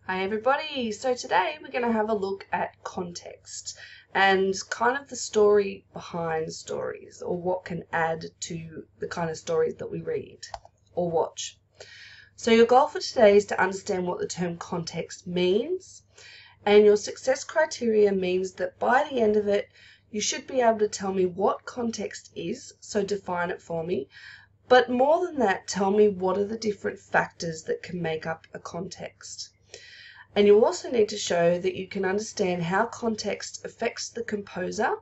Hi everybody, so today we're going to have a look at context and kind of the story behind stories, or what can add to the kind of stories that we read or watch. So your goal for today is to understand what the term context means, and your success criteria means that by the end of it you should be able to tell me what context is, so define it for me, but more than that, tell me what are the different factors that can make up a context. And you also need to show that you can understand how context affects the composer,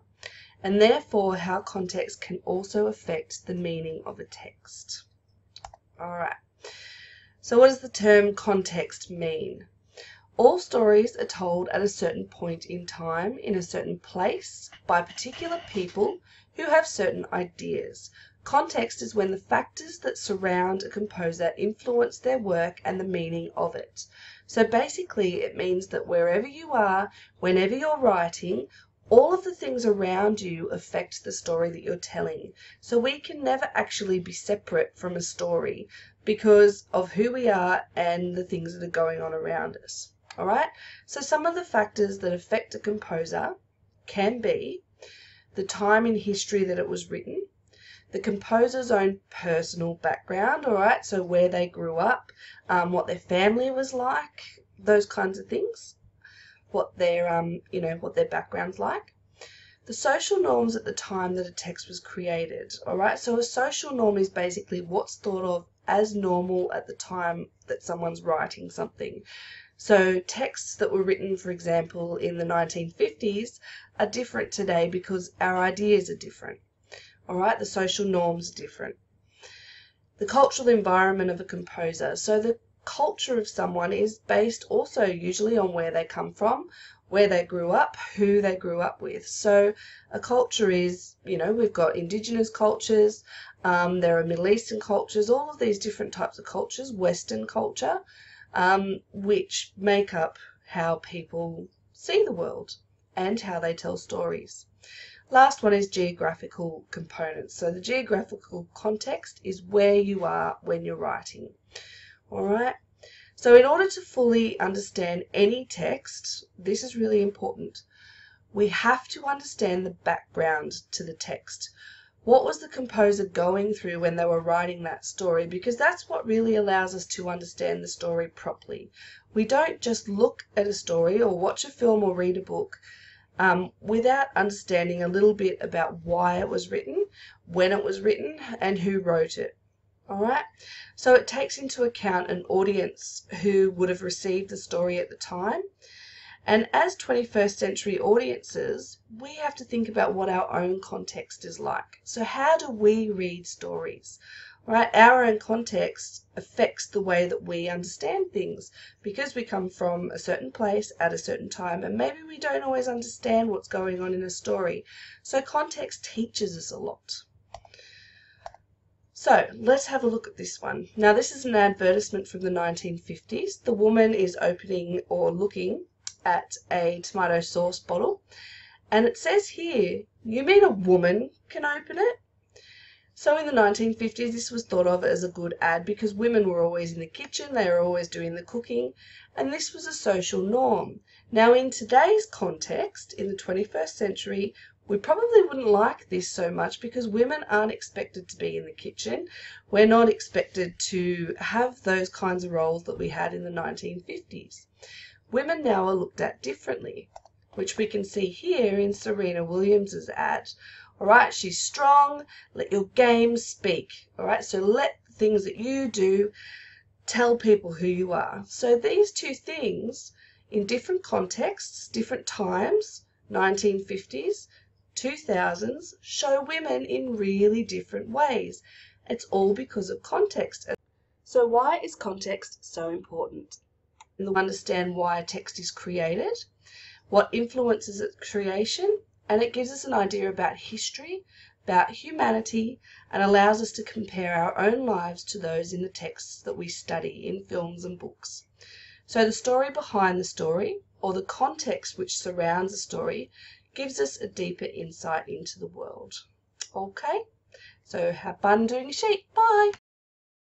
and therefore how context can also affect the meaning of a text. Alright, so what does the term context mean? All stories are told at a certain point in time, in a certain place, by particular people who have certain ideas. Context is when the factors that surround a composer influence their work and the meaning of it. So basically it means that wherever you are, whenever you're writing, all of the things around you affect the story that you're telling. So we can never actually be separate from a story because of who we are and the things that are going on around us. Alright, so some of the factors that affect a composer can be the time in history that it was written, the composer's own personal background, alright, so where they grew up, what their family was like, those kinds of things, what their what their background's like. The social norms at the time that a text was created, alright, so a social norm is basically what's thought of as normal at the time that someone's writing something. So texts that were written, for example, in the 1950s are different today because our ideas are different. Alright, the social norms are different. The cultural environment of a composer. So the culture of someone is based also usually on where they come from, where they grew up, who they grew up with. So a culture is, we've got indigenous cultures, there are Middle Eastern cultures, all of these different types of cultures, Western culture, which make up how people see the world and how they tell stories. Last one is geographical components. So the geographical context is where you are when you're writing. Alright, so in order to fully understand any text, this is really important. We have to understand the background to the text. What was the composer going through when they were writing that story? Because that's what really allows us to understand the story properly. We don't just look at a story or watch a film or read a book without understanding a little bit about why it was written, when it was written, and who wrote it. Alright, so it takes into account an audience who would have received the story at the time. And as 21st century audiences, we have to think about what our own context is like. So how do we read stories? Right? Our own context affects the way that we understand things because we come from a certain place at a certain time, and maybe we don't always understand what's going on in a story. So context teaches us a lot. So let's have a look at this one. Now this is an advertisement from the 1950s. The woman is opening or looking at a tomato sauce bottle, and it says here, "You mean a woman can open it?" So in the 1950s this was thought of as a good ad because women were always in the kitchen, they were always doing the cooking, and this was a social norm. Now in today's context, in the 21st century, we probably wouldn't like this so much because women aren't expected to be in the kitchen. We're not expected to have those kinds of roles that we had in the 1950s. Women now are looked at differently, which we can see here in Serena Williams' ad. Alright, she's strong, let your game speak. Alright, so let the things that you do tell people who you are. So these two things, in different contexts, different times, 1950s, 2000s, show women in really different ways. It's all because of context. So why is context so important? And understand why a text is created, what influences its creation, and it gives us an idea about history, about humanity, and allows us to compare our own lives to those in the texts that we study in films and books. So the story behind the story, or the context which surrounds a story, gives us a deeper insight into the world. Okay, so have fun doing a sheet. Bye!